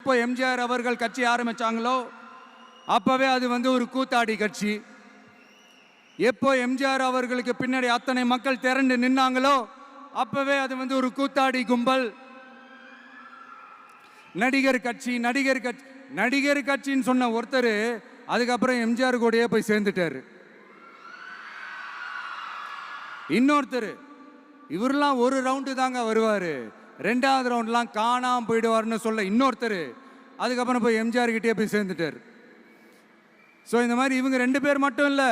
எப்போ எம்ஜிஆர் அவர்கள் கட்சி ஆரம்பிச்சாங்களோ அப்பவே அது வந்து ஒரு கூத்தாடி கட்சி. எப்போ எம்ஜிஆர் அவர்களுக்கு பின்னாடி அத்தனை மக்கள் திரண்டு நின்னாங்களோ அப்பவே அது வந்து ஒரு கூத்தாடி கும்பல். நடிகர் கட்சி நடிகர் கட்சி நடிகர் கட்சின்னு சொன்ன ஒருத்தர் அதுக்கப்புறம் எம்ஜிஆர் கூடயே போய் சேர்ந்துட்டாரு. இன்னொருத்தர் இவரெல்லாம் ஒரு ரவுண்டு தாங்க வருவார், ரெண்டாவது ரவுண்ட்லாம் காணாமல் போயிடுவார்னு சொல்ல இன்னொருத்தர் அதுக்கப்புறம் போய் எம்ஜிஆர் கிட்டே போய் சேர்ந்துட்டார். ஸோ இந்த மாதிரி இவங்க 2 பேர் மட்டும் இல்லை,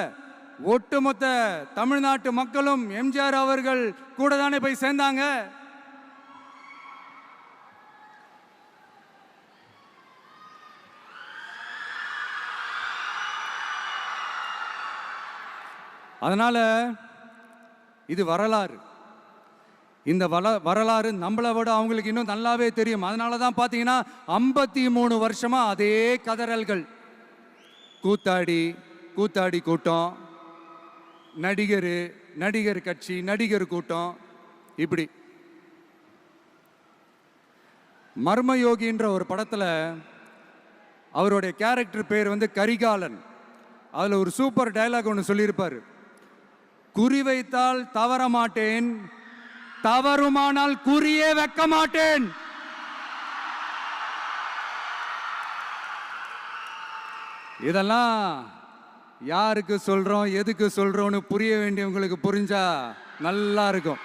ஒட்டுமொத்த தமிழ்நாட்டு மக்களும் எம்ஜிஆர் அவர்கள் கூட தானே போய் சேர்ந்தாங்க. அதனால இது வரலாறு. இந்த வரலாறு நம்மளை விட அவங்களுக்கு இன்னும் நல்லாவே தெரியும். அதனால தான் பார்த்தீங்கன்னா 53 வருஷமா அதே கதறல்கள். கூத்தாடி கூட்டம், நடிகர் கட்சி நடிகர் கூட்டம். இப்படி மர்மயோகின்ற ஒரு படத்தில் அவருடைய கேரக்டர் பேர் வந்து கரிகாலன். அதில் ஒரு சூப்பர் டயலாக் ஒன்று சொல்லியிருப்பார். குறி வைத்தால் தவற மாட்டேன், தவறுமானால் குறியே வைக்க மாட்டேன். இதெல்லாம் யாருக்கு சொல்றோம் எதுக்கு சொல்றோம்னு புரிய வேண்டியவங்களுக்கு புரிஞ்சா நல்லா இருக்கும்.